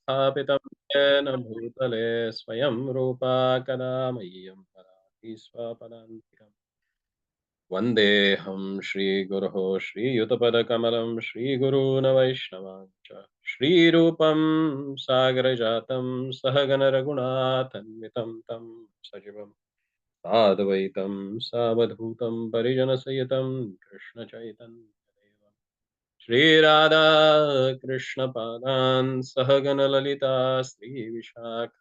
स्थापितं येन भूतले स्वयं रूपा कदा मह्यं ददाति स्वपदान्तिकम् वन्देऽहं श्रीगुरोः श्रीयुतपदकमलं श्रीगुरून् वैष्णवांश्च श्रीरूपं सागरजातं सहगणरघुनाथन्वितं तं सजीवम् साद्वैतं सावधूतं परिजनसहितं कृष्णचैतन्यदेवम् श्रीराधा कृष्णपादान् सहगणललिता श्रीविशाखाश्च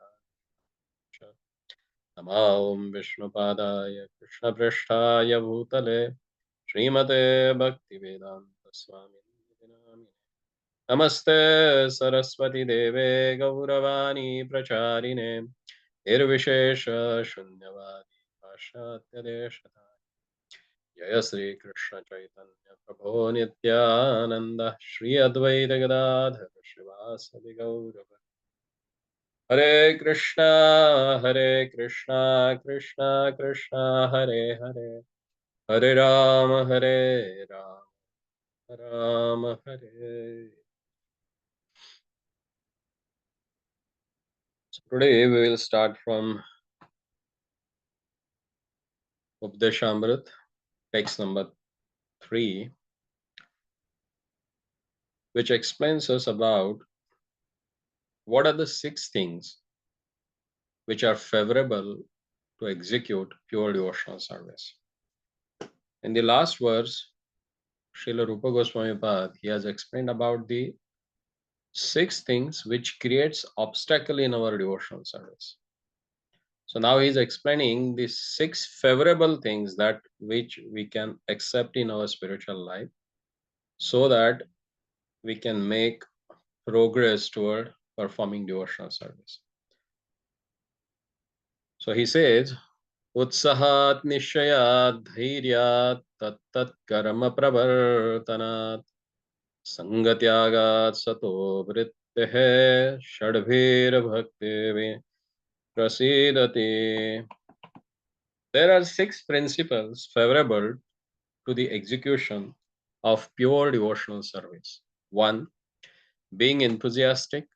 नमां विष्णुपादाय कृष्णपृष्ठाय भूतले श्रीमते भक्तिवेदान्तस्वामिनिति नामिने नमस्ते सरस्वती देवे गौरवाणी प्रचारिणे निर्विशेष शून्यवादी पाश्चात्यदेशतारिणे जय श्री कृष्ण चैतन्य प्रभो नित्यानंद श्री अद्वैत गदाधर श्रीवासदि गौर हरे कृष्णा कृष्णा कृष्णा हरे हरे हरे राम राम हरे. So today we will start from Upadeshmrita, text number 3, which explains us about what are the 6 things which are favorable to execute pure devotional service. In the last verse, Srila Rupa Goswami Pad, he has explained about the 6 things which creates obstacle in our devotional service. So now he is explaining the 6 favorable things that which we can accept in our spiritual life so that we can make progress toward performing devotional service. So he says, Utsahat nishayat dhairyat tat karma pravartanat sangatyagat sato vrittehe shadbhir bhakti prasidati. There are 6 principles favorable to the execution of pure devotional service. 1. Being enthusiastic.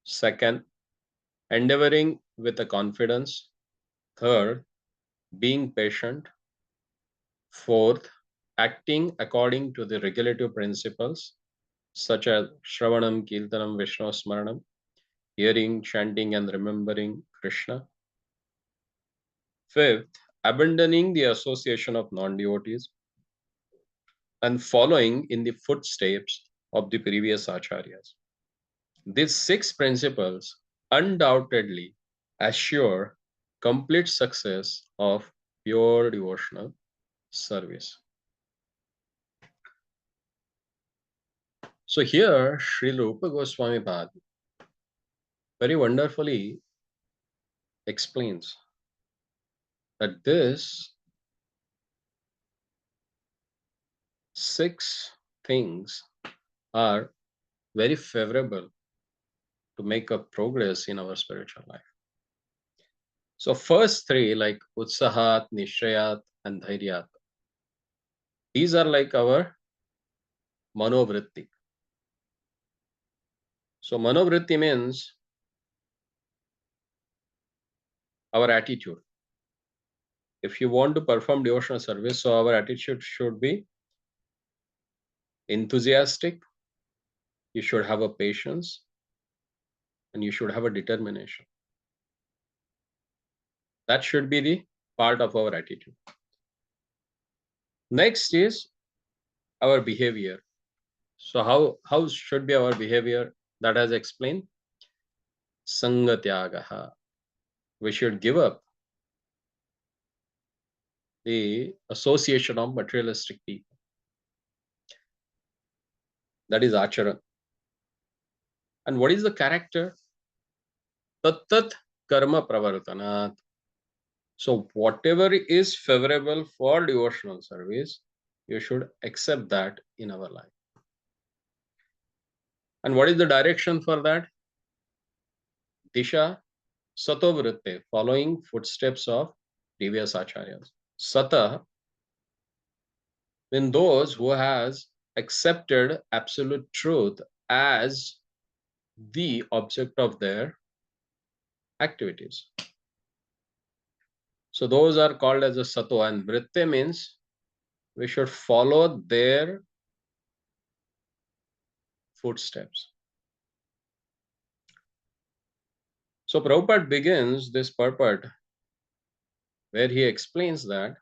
2nd. Endeavoring with a confidence. 3rd. Being patient. 4th. Acting according to the regulative principles such as Shravanam, Kirtanam, Vishnu Smaranam, hearing, chanting, and remembering Krishna. 5th. Abandoning the association of non-devotees and following in the footsteps of the previous acharyas. These 6 principles undoubtedly assure complete success of pure devotional service. So here, Sri Rupa Goswami Pad very wonderfully explains that this 6 things are very favorable to make a progress in our spiritual life. So first 3 like Utsahat, Nishayat, and Dhairyat, these are like our manovritti. So manovritti means our attitude. If you want to perform devotional service, so our attitude should be enthusiastic, you should have a patience, and you should have a determination. That should be the part of our attitude. Next is our behavior. So how should be our behavior? That has explained. Sangatyagaha. We should give up the association of materialistic people. That is acharan. And what is the character? Tat karma pravartanat. So whatever is favorable for devotional service, you should accept that in our life. And what is the direction for that? Disha satovritte, following footsteps of previous acharyas. Sata, when those who has accepted absolute truth as the object of their activities. So those are called as a sato, and vritte means we should follow their footsteps. So Prabhupada begins this purport where he explains that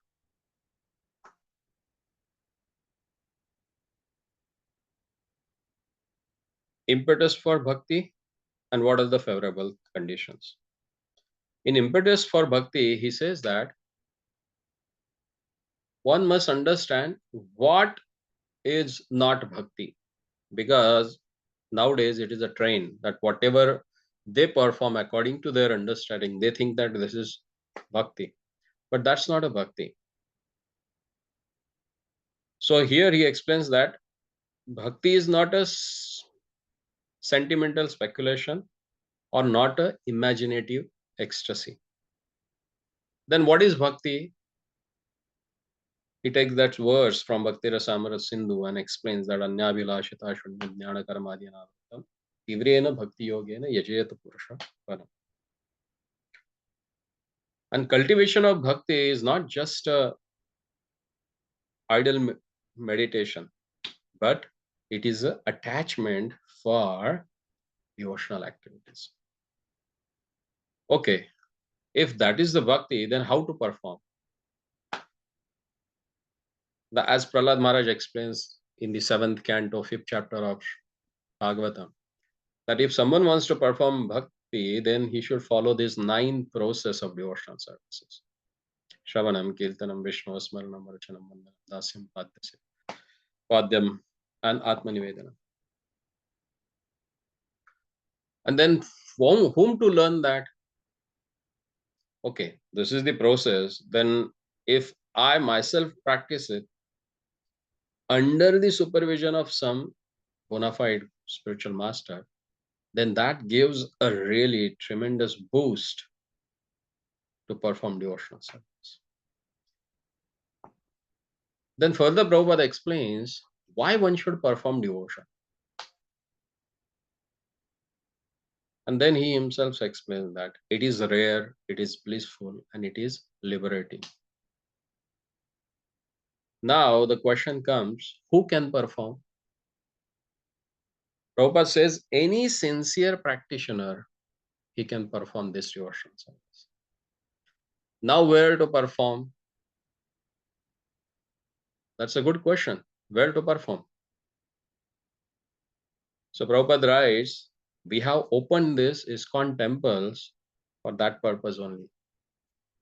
impetus for bhakti and what are the favorable conditions. In impetus for bhakti, he says that one must understand what is not bhakti, because nowadays it is a trend that whatever they perform according to their understanding, they think that this is bhakti, but that's not a bhakti. So here he explains that bhakti is not a sentimental speculation or not a imaginative ecstasy. Then what is bhakti? He takes that verse from Bhakti Rasamrita Sindhu and explains that Anyabhilashita Shunya Jnana Karmadhyanavartam Tivrena Bhakti Yogena Yajayata Purusha Param. And cultivation of bhakti is not just a idle meditation, but it is an attachment for devotional activities. Okay, if that is the bhakti, then how to perform? As Prahlad Maharaj explains in the 7th canto, 5th chapter of Bhagavatam, that if someone wants to perform bhakti, then he should follow this 9 process of devotional services. Shravanam, Kirtanam, Vishnu, Smaranam, Archanam, Vandanam, Dasyam, Padyam, and Atmanivedanam. And then from whom to learn that? Okay, this is the process. Then if I myself practice it under the supervision of some bona fide spiritual master, then that gives a really tremendous boost to perform devotional service. Then further Prabhupada explains why one should perform devotion. And then he himself explains that it is rare, it is blissful, and it is liberating. Now the question comes, who can perform? Prabhupada says any sincere practitioner, he can perform this devotional service. Now where to perform? That's a good question. Where to perform? So Prabhupada writes, we have opened this ISKCON temples for that purpose only,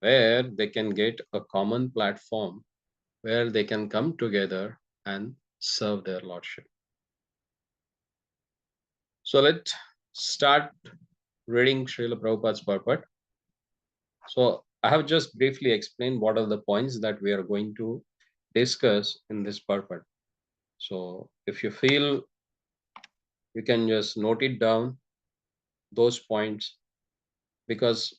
where they can get a common platform where they can come together and serve their Lordship. So let's start reading Srila Prabhupada's purport. So I have just briefly explained what are the points that we are going to discuss in this purport. So if you feel, you can just note it down, those points, because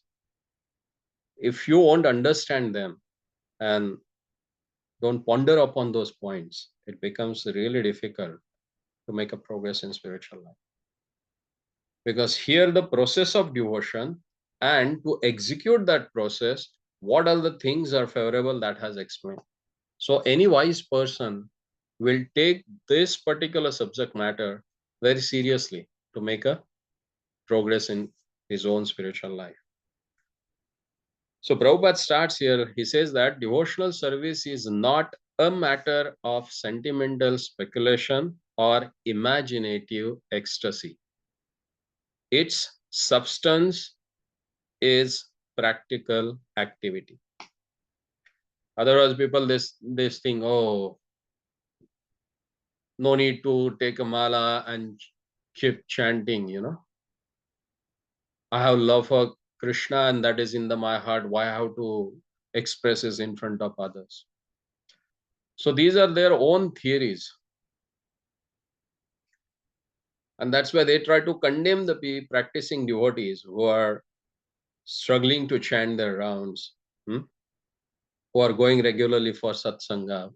if you won't understand them and don't ponder upon those points, it becomes really difficult to make a progress in spiritual life. Because here the process of devotion, and to execute that process, what are the things are favorable, that has explained. So any wise person will take this particular subject matter very seriously to make a progress in his own spiritual life. So Prabhupada starts here. He says that devotional service is not a matter of sentimental speculation or imaginative ecstasy. Its substance is practical activity. Otherwise, people this think, oh, no need to take a mala and keep chanting, I have love for Krishna and that is in my heart. Why I have to express this in front of others? So these are their own theories. And that's why they try to condemn the practicing devotees who are struggling to chant their rounds, who are going regularly for satsanga.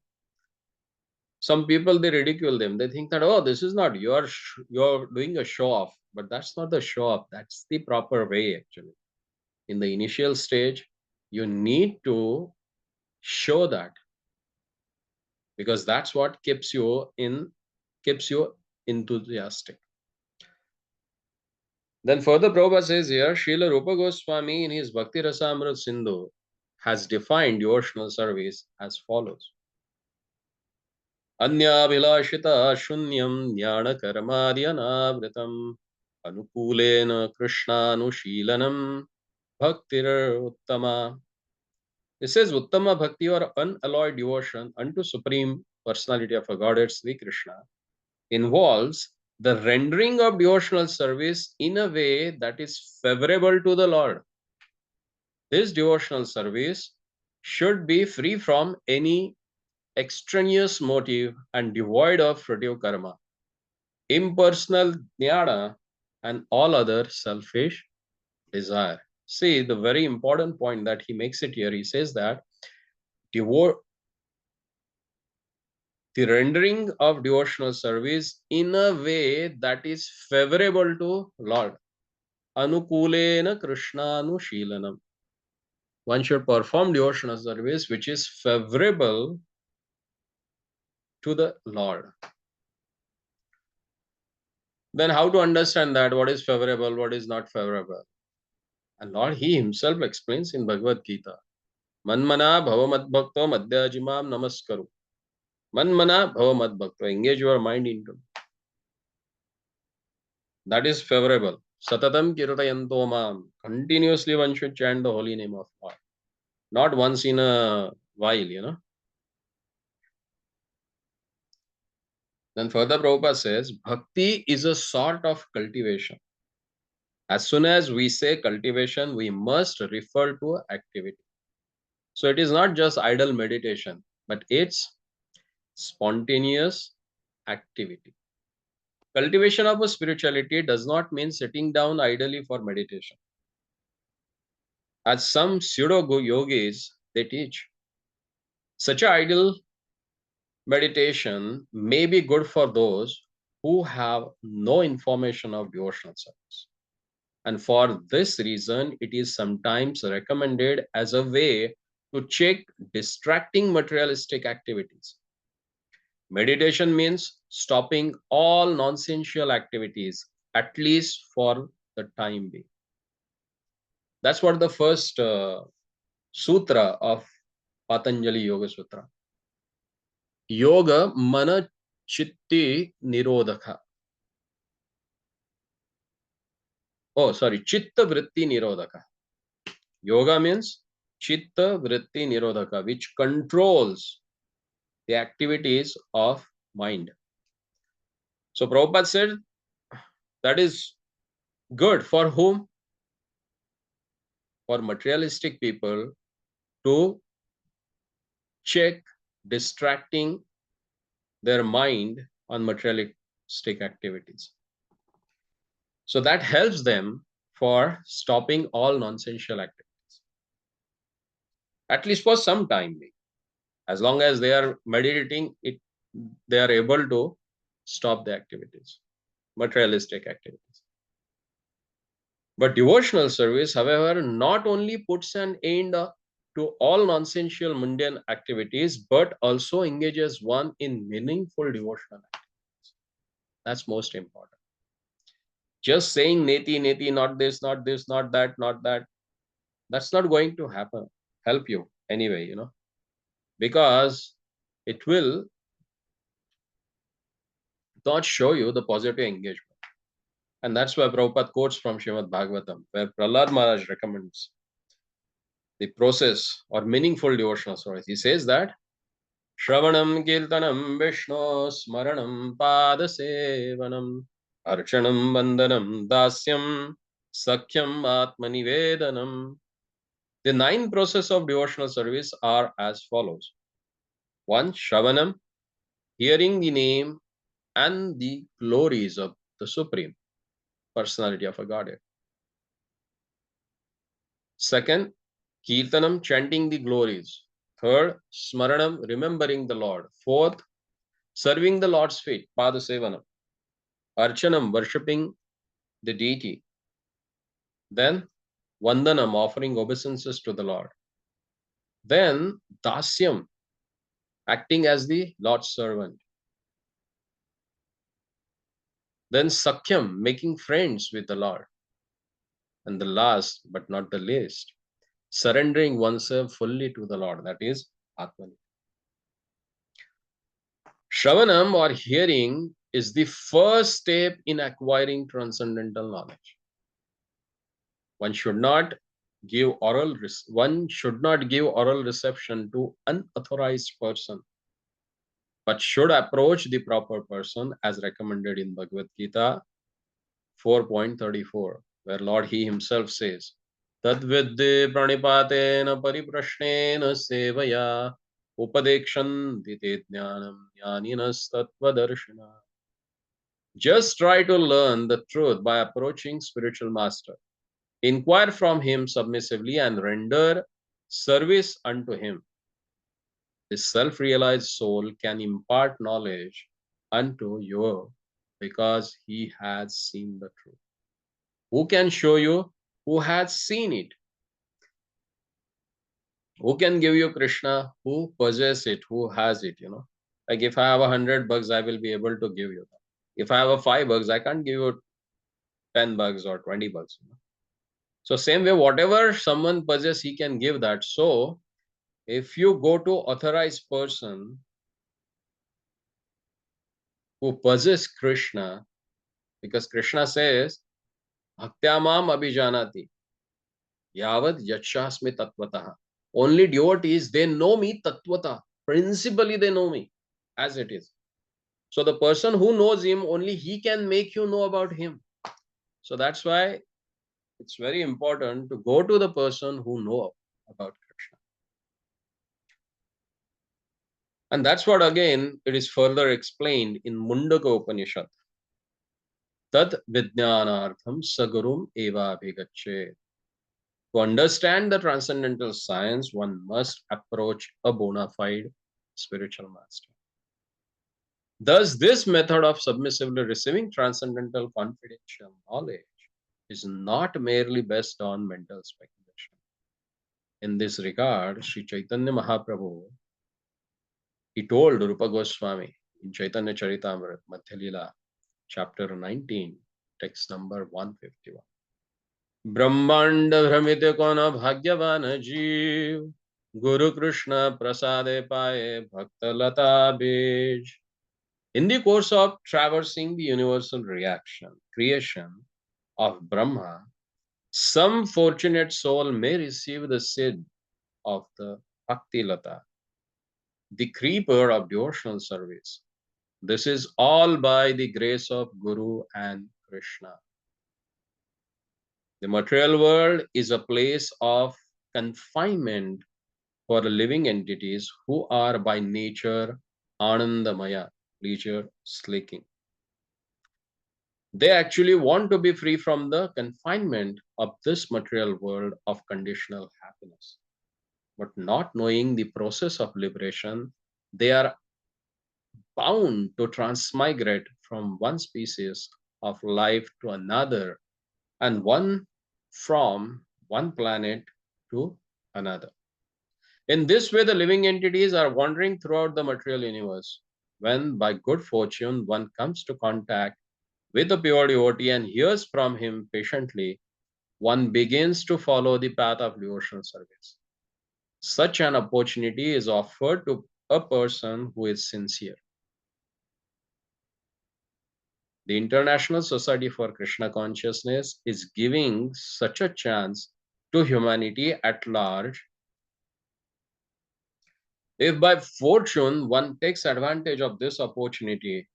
Some people, they ridicule them. They think that, oh, this is not, you're doing a show off. But that's not the show off. That's the proper way, actually. In the initial stage, you need to show that, because that's what keeps you enthusiastic. Then further Prabhupada says here, Srila Rupa Goswami in his Bhakti Rasamrita Sindhu has defined devotional service as follows. Anyabhilashita shunyam jnana karmadhyanavrtam anukulena krishnanushilanam bhaktir uttama. It says Uttama Bhakti, or unalloyed devotion unto Supreme Personality of a Godhead Sri Krishna, involves the rendering of devotional service in a way that is favorable to the Lord. This devotional service should be free from any extraneous motive and devoid of fruitive karma, impersonal jnana, and all other selfish desire. See, the very important point that he makes it here, he says that the rendering of devotional service in a way that is favorable to Lord. Anukulena Krishnanushilanam. One should perform devotional service which is favorable to the Lord. Then how to understand that? What is favorable, what is not favorable? And Lord, He Himself explains in Bhagavad Gita. Manmana bhava madbhakto madhyajimam namaskaru. Manmana bhava madbhakto. Engage your mind into. That is favorable. Satatam kirtayanto mam. Continuously one should chant the holy name of God. Not once in a while. Then further Prabhupada says, Bhakti is a sort of cultivation. As soon as we say cultivation, we must refer to activity. So it is not just idle meditation, but it's spontaneous activity. Cultivation of a spirituality does not mean sitting down idly for meditation. As some pseudo yogis, they teach, such idle meditation may be good for those who have no information of devotional service. And for this reason, it is sometimes recommended as a way to check distracting materialistic activities. Meditation means stopping all nonsensical activities, at least for the time being. That's what the first sutra of Patanjali Yoga Sutra. Yoga mana chitti nirodhaka. Oh, sorry, chitta vritti nirodhaka. Yoga means chitta vritti nirodhaka, which controls the activities of mind. So Prabhupada said that is good for whom? For materialistic people to check distracting their mind on materialistic activities. So that helps them for stopping all nonsensical activities, at least for some time. As long as they are meditating, they are able to stop the activities, materialistic activities. But devotional service, however, not only puts an end to all nonsensical mundane activities, but also engages one in meaningful devotional activities. That's most important. Just saying neti, neti, not this, not this, not that, not that, that's not going to help you anyway, because it will not show you the positive engagement. And that's why Prabhupada quotes from Srimad Bhagavatam, where Prahlad Maharaj recommends the process or meaningful devotional service. He says that Shravanam Kirtanam Vishnu Smaranam Padasevanam Archanam Vandanam Dasyam Sakhyam Atmanivedanam. The 9 processes of devotional service are as follows. 1. Shravanam, hearing the name and the glories of the Supreme Personality of a Godhead. 2nd, Kirtanam, chanting the glories. 3rd, Smaranam, remembering the Lord. 4th, serving the Lord's feet, Pada Sevanam, Archanam, worshipping the deity, then Vandanam, offering obeisances to the Lord, then Dasyam, acting as the Lord's servant, then Sakyam, making friends with the Lord, and the last but not the least, surrendering oneself fully to the Lord, that is Atman. Shravanam or hearing is the first step in acquiring transcendental knowledge. One should not give oral reception to unauthorized person, but should approach the proper person as recommended in Bhagavad Gita 4.34, where Lord He Himself says, Tadvidde pranipatena pariprashnena sevaya upadekshanti te jnanam jnaninas tattvadarshina. Just try to learn the truth by approaching spiritual master. Inquire from him submissively and render service unto him. The self-realized soul can impart knowledge unto you because he has seen the truth. Who can show you? Who has seen it? Who can give you Krishna? Who possesses it? Who has it? Like if I have $100, I will be able to give you that. If I have a $5, I can't give you $10 or $20. So same way, whatever someone possesses, he can give that. So if you go to authorized person who possesses Krishna, because Krishna says, Bhaktyamam abhijanati, yavad yachasmi tattvataha. Only devotees, they know me tattvata. Principally, they know me as it is. So the person who knows him, only he can make you know about him. So that's why it's very important to go to the person who knows about Krishna. And that's what again it is further explained in Mundaka Upanishad. Tad vijnanartham sagurum eva abhigacche. To understand the transcendental science, one must approach a bona fide spiritual master. Thus, this method of submissively receiving transcendental confidential knowledge is not merely based on mental speculation. In this regard, Sri Chaitanya Mahaprabhu, he told Rupa Goswami in Chaitanya Charitamrita, Madhya Lila, chapter 19, text number 151. ब्रह्मांड भ्रमित कौन भाग्यवान जीव गुरु Krishna prasade paye bhakta lata bij. In the course of traversing the universal creation of Brahma, some fortunate soul may receive the seed of the Bhakti Lata, the creeper of devotional service. This is all by the grace of Guru and Krishna. The material world is a place of confinement for living entities who are by nature Anandamaya, pleasure seeking. They actually want to be free from the confinement of this material world of conditional happiness. But not knowing the process of liberation, they are bound to transmigrate from one species of life to another and from one planet to another. In this way, the living entities are wandering throughout the material universe. When, by good fortune, one comes to contact with a pure devotee and hears from him patiently, one begins to follow the path of devotional service. Such an opportunity is offered to a person who is sincere. The International Society for Krishna Consciousness is giving such a chance to humanity at large. If by fortune one takes advantage of this opportunity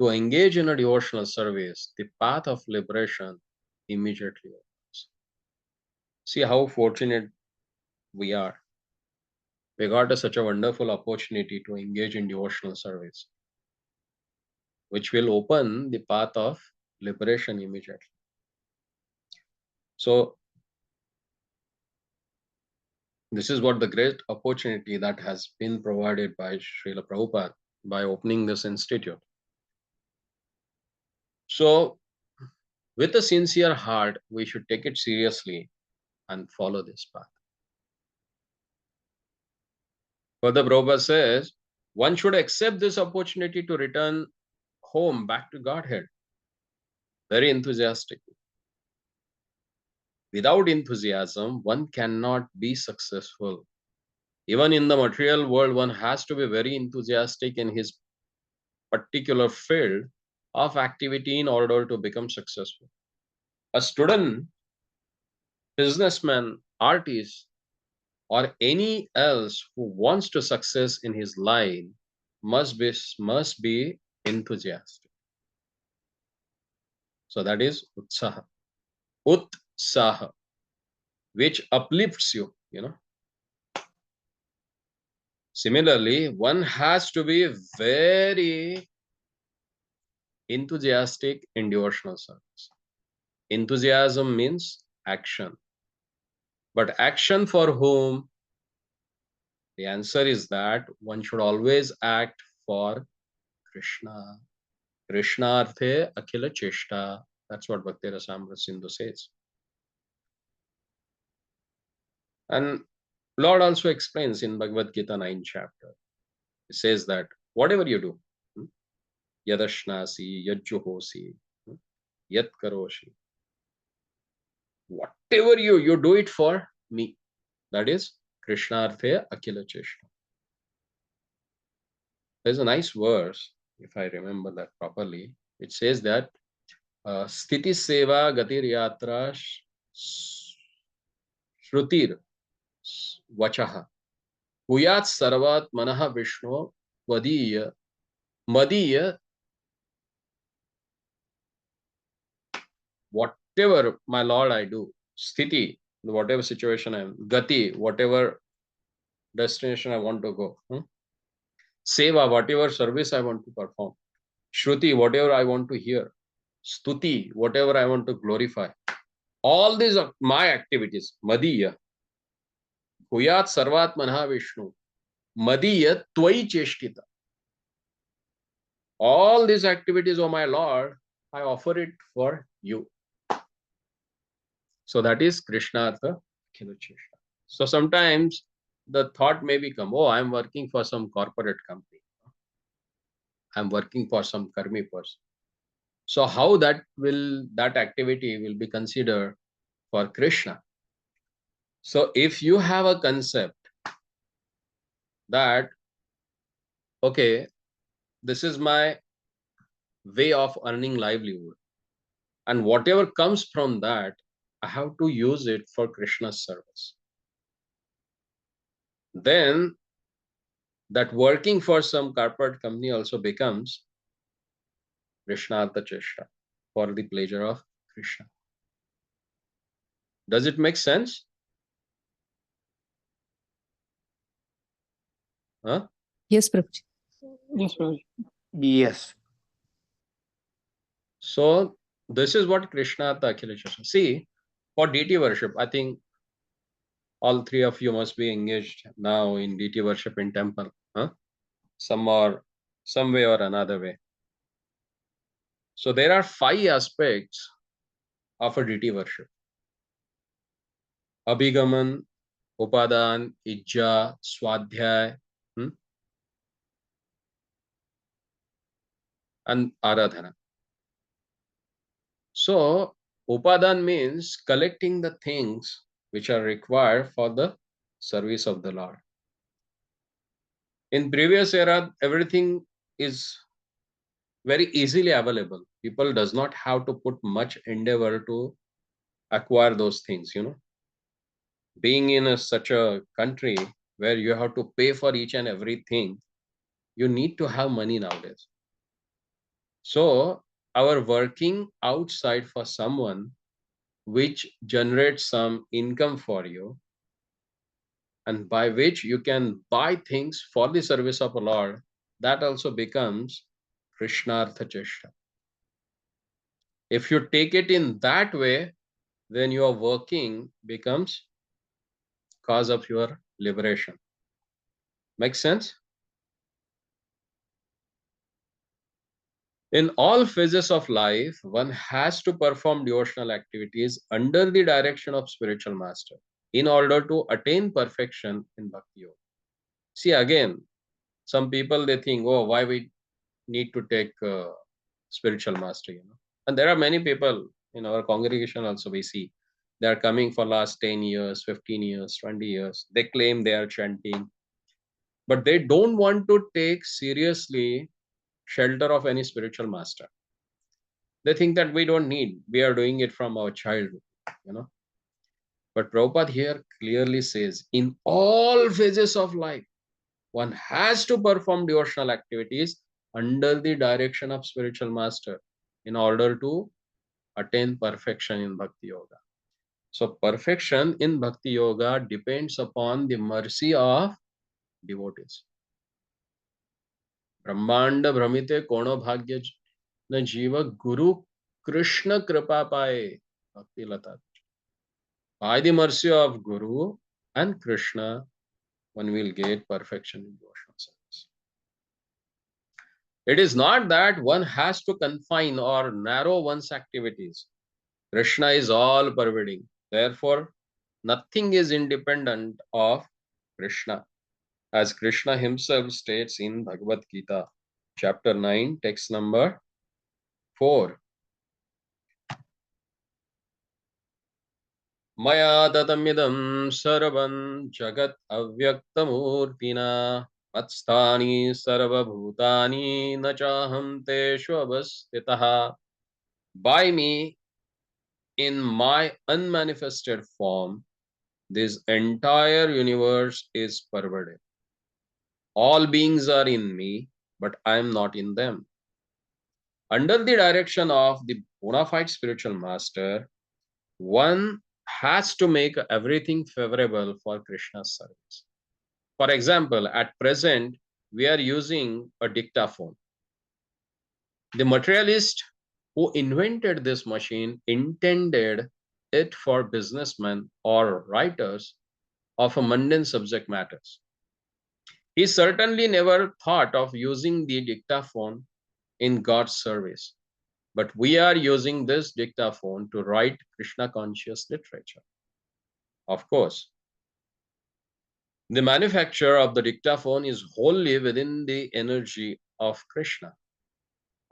to engage in a devotional service, the path of liberation immediately opens. See how fortunate we are. We got such a wonderful opportunity to engage in devotional service, which will open the path of liberation immediately. So, this is what the great opportunity that has been provided by Srila Prabhupada by opening this institute. So, with a sincere heart, we should take it seriously and follow this path. Further, Prabhupada says one should accept this opportunity to return home back to Godhead very enthusiastic. Without enthusiasm, one cannot be successful. Even in the material world, one has to be very enthusiastic in his particular field of activity in order to become successful. A student, businessman, artist, or any else who wants to success in his line must be enthusiastic. So that is utsaha. Utsaha, which uplifts you, you know. Similarly, one has to be very enthusiastic in devotional service. Enthusiasm means action. But action for whom? The answer is that one should always act for Krishna. Krishnarthe akhila cheshta. That's what Bhakti Rasamrita Sindhu says. And Lord also explains in Bhagavad Gita 9 chapter. He says that whatever you do, yadashnasi, yajjuhosi, yat karoshi, whatever you do it for me. That is Krishnarthe akhila cheshta. There's a nice verse, if I remember that properly. It says that Sthiti Seva Gatir Yatra Shrutir Vachaha Huyat Sarvat Manaha Vishnu Vadiya Madiya. Whatever my Lord I do, Sthiti, whatever situation I am, Gati, whatever destination I want to go, Seva, whatever service I want to perform, Shruti, whatever I want to hear, Stuti, whatever I want to glorify. All these are my activities. Madiya. Huyat Sarvat Manha Vishnu. Madiya Tvai Cheshtita. All these activities, O my Lord, I offer it for you. So that is Krishnartha Khilacheshta. So sometimes the thought may become, oh, I'm working for some corporate company. I'm working for some karmi person. So how that activity will be considered for Krishna? So if you have a concept that, okay, this is my way of earning livelihood, and whatever comes from that, I have to use it for Krishna's service, then that working for some corporate company also becomes Krishnartha Cheshta, for the pleasure of Krishna. Does it make sense? Huh? Yes, Prabhuji. Yes, Prabhuji. Yes. So this is what Krishnartha Akhila Cheshta. See, for deity worship, I think all three of you must be engaged now in deity worship in temple. Huh? Some way or another way. So there are 5 aspects of a deity worship: Abhigaman, Upadan, Ijja, Swadhyay, and Aradhana. So Upadan means collecting the things which are required for the service of the Lord. In previous era, everything is very easily available. People does not have to put much endeavor to acquire those things, Being in such a country where you have to pay for each and everything, you need to have money nowadays. So our working outside for someone which generates some income for you, and by which you can buy things for the service of the Lord, that also becomes Krishnartha Cheshta. If you take it in that way, then your working becomes cause of your liberation. Make sense? In all phases of life, one has to perform devotional activities under the direction of spiritual master in order to attain perfection in bhakti yoga. See, again, some people they think, oh, why we need to take spiritual mastery, and there are many people in our congregation also. We see they are coming for last 10 years, 15 years, 20 years. They claim they are chanting, but they don't want to take seriously shelter of any spiritual master. They think that we don't need, we are doing it from our childhood, you know. But Prabhupada here clearly says, in all phases of life, one has to perform devotional activities under the direction of spiritual master in order to attain perfection in bhakti yoga. So perfection in bhakti yoga depends upon the mercy of devotees. ब्रह्मांड भ्रमिते कोनो भाग्य न जीव गुरु कृष्ण कृपा पाए. Bhakti Lata. By the mercy of Guru and Krishna, one will get perfection in devotional service. It is not that one has to confine or narrow one's activities. Krishna is all pervading. Therefore, nothing is independent of Krishna. As Krishna himself states in Bhagavad Gita, chapter 9, text number 4. Maya tatamidam sarvam jagat avyaktamurtina matstani sarvabhutani nachaham teshu avastitaha. By me, in my unmanifested form, this entire universe is pervaded. All beings are in me, but I am not in them. Under the direction of the bona fide spiritual master, one has to make everything favorable for Krishna's service. For example, at present, we are using a dictaphone. The materialist who invented this machine intended it for businessmen or writers of a mundane subject matters. He certainly never thought of using the dictaphone in God's service. But we are using this dictaphone to write Krishna conscious literature. Of course, the manufacture of the dictaphone is wholly within the energy of Krishna.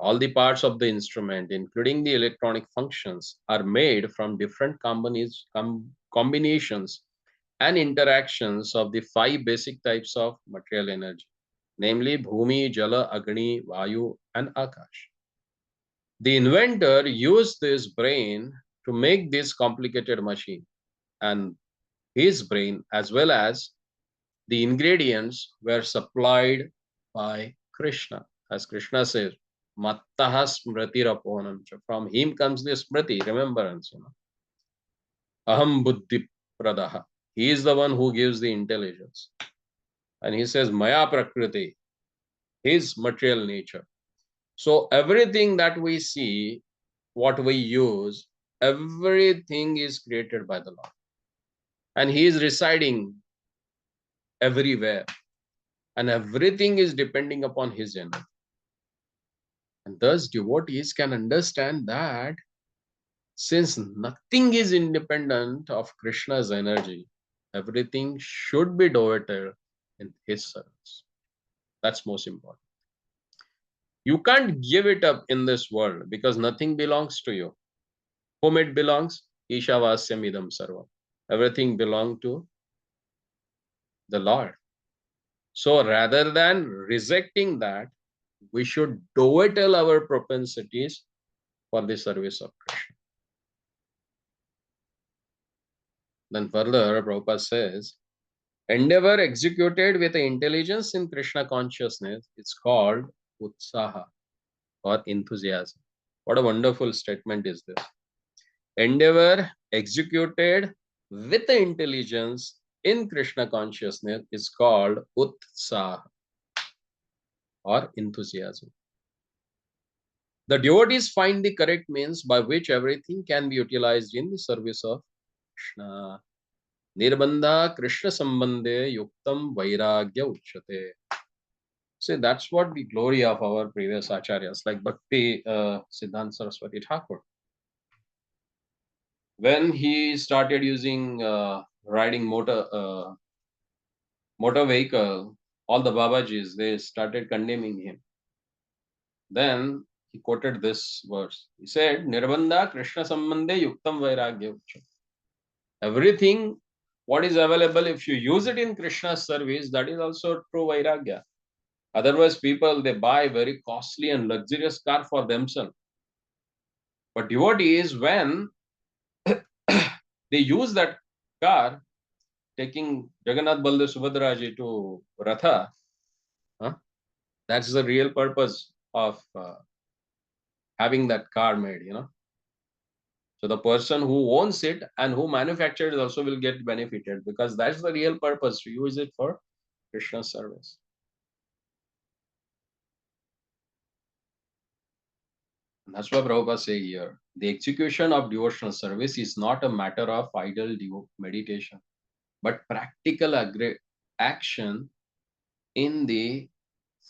All the parts of the instrument, including the electronic functions, are made from different combinations and interactions of the 5 basic types of material energy, namely Bhumi, Jala, Agni, Vayu, and Akash. The inventor used his brain to make this complicated machine, and his brain, as well as the ingredients, were supplied by Krishna. As Krishna says, Mattaha Smritiraponam. From him comes the Smriti, remembrance. Aham Buddhi Pradaha. He is the one who gives the intelligence. And he says, Maya Prakriti, his material nature. So everything that we see, what we use, everything is created by the Lord. And he is residing everywhere. And everything is depending upon his energy. And thus devotees can understand that since nothing is independent of Krishna's energy, everything should be devoted in his service. That's most important. You can't give it up in this world because nothing belongs to you. Whom it belongs? Ishavasyam idam sarvam. Everything belongs to the Lord. So rather than rejecting that, we should dovetail our propensities for the service of Krishna. Then further, Prabhupada says, endeavor executed with intelligence in Krishna consciousness is called utsaha or enthusiasm. What a wonderful statement is this. Endeavor executed with intelligence in Krishna consciousness is called utsaha or enthusiasm. The devotees find the correct means by which everything can be utilized in the service of Krishna. Nirbandha Krishna sambandhe yuktam vairagya uchyate. See, that's what the glory of our previous acharyas, like Bhakti Siddhanta Saraswati Thakur. When he started using riding motor vehicle, all the Babajis, they started condemning him. Then he quoted this verse. He said, Nirbandha Krishna Sambandhe Yuktam Vairagya Ucha. Everything what is available, if you use it in Krishna's service, that is also true Vairagya. Otherwise, people they buy very costly and luxurious car for themselves. But devotees, when they use that car, taking Jagannath Baldev Subhadraji to Ratha, huh? That's the real purpose of having that car made. So the person who owns it and who manufactured it also will get benefited, because that's the real purpose, to use it for Krishna's service. And that's why Prabhupada say here, the execution of devotional service is not a matter of idle meditation, but practical action in the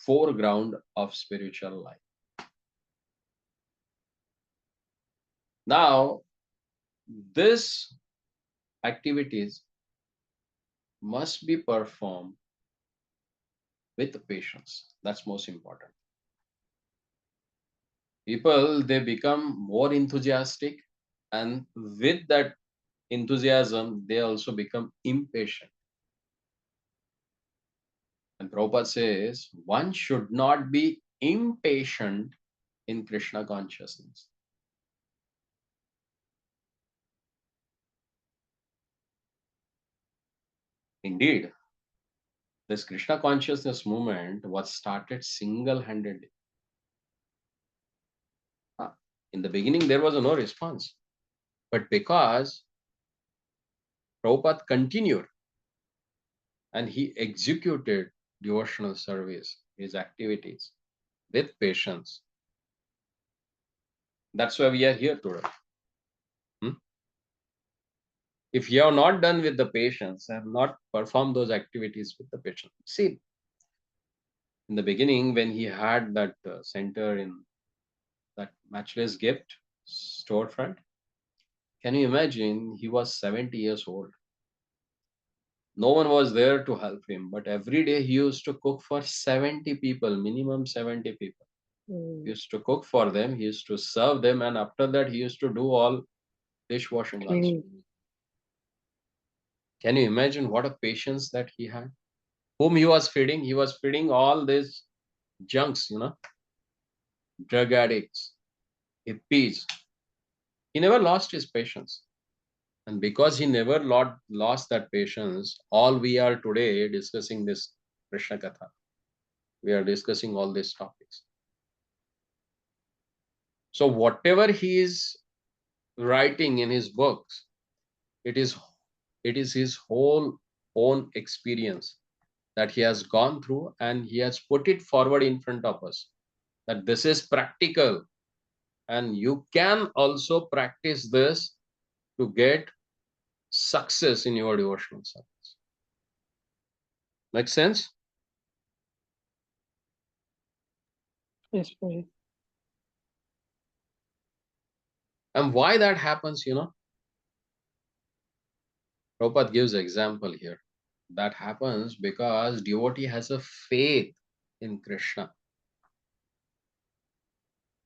foreground of spiritual life. Now, this activities must be performed with patience. That's most important. People, they become more enthusiastic, and with that enthusiasm, they also become impatient. And Prabhupada says one should not be impatient in Krishna consciousness. Indeed, this Krishna consciousness movement was started single-handedly. In the beginning, there was no response. But because Prabhupada continued and he executed devotional service, his activities with patience, that's why we are here today. If you have not done with the patience and not performed those activities with the patience, see, in the beginning, when he had that center in that matchless gift storefront, can you imagine? He was 70 years old. No one was there to help him, but every day he used to cook for 70 people, minimum 70 people. He used to cook for them, he used to serve them, and after that, he used to do all dishwashing also. Can you imagine what a patience that he had? Whom he was feeding? He was feeding all these junks, drug addicts, hippies. He never lost his patience. And because he never lost that patience, all we are today discussing this Krishna Katha. We are discussing all these topics. So whatever he is writing in his books, it is his whole own experience that he has gone through, and he has put it forward in front of us, that this is practical and you can also practice this to get success in your devotional service. Make sense? Yes, Prabhuji. And why that happens, Prabhupada gives example here. That happens because devotee has a faith in Krishna.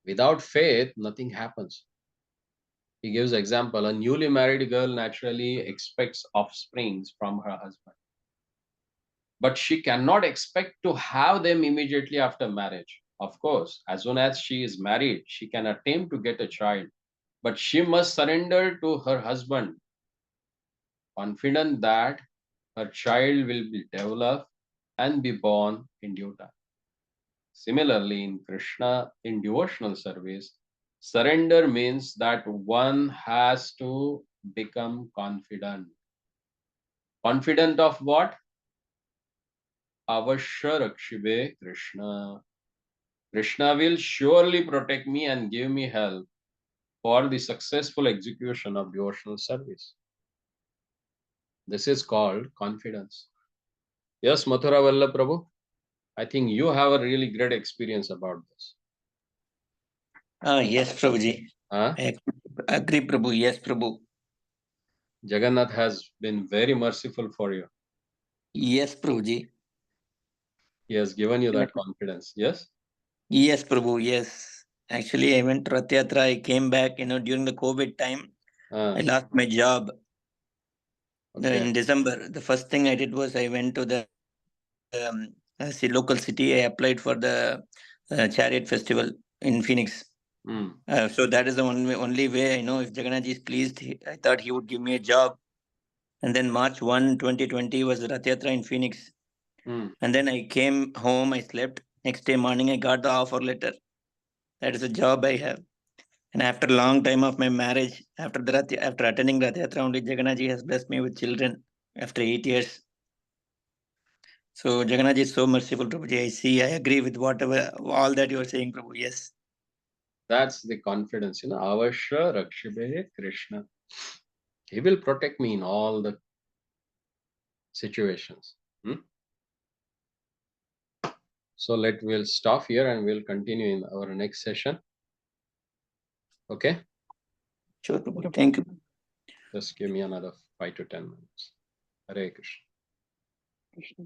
Without faith, nothing happens. He gives example. A newly married girl naturally expects offsprings from her husband, but she cannot expect to have them immediately after marriage. Of course, as soon as she is married, she can attempt to get a child, but she must surrender to her husband, confident that her child will be developed and be born in due time. Similarly, in Krishna, in devotional service, surrender means that one has to become confident. Confident of what? Avashya Rakshibe Krishna. Krishna will surely protect me and give me help for the successful execution of devotional service. This is called confidence. Yes, Mathura Vallabh Prabhu. I think you have a really great experience about this. Yes, Prabhuji. Huh? I agree, Prabhu. Yes, Prabhu. Jagannath has been very merciful for you. Yes, Prabhuji. He has given you that confidence. Yes? Yes, Prabhu. Yes. Actually, I went to Rath Yatra. I came back, during the COVID time. I lost my job Okay. in December. The first thing I did was I went to the local city. I applied for the Chariot Festival in Phoenix. Mm. So that is the only way I know if Jagannath is pleased. I thought he would give me a job. And then March 1, 2020 was Rath Yatra in Phoenix. Mm. And then I came home, I slept. Next day morning, I got the offer letter. That is a job I have. And after a long time of my marriage, after attending Rath Yatra, only Jagannath has blessed me with children after 8 years. So Jagannath is so merciful, Prabhuji. I agree with all that you are saying, Prabhu. Yes. That's the confidence, Avashya Rakshabhe Krishna. He will protect me in all the situations. So we'll stop here and we'll continue in our next session. Okay? Sure, Prabhu. Thank you. Just give me another 5 to 10 minutes. Hare Krishna. Krishna.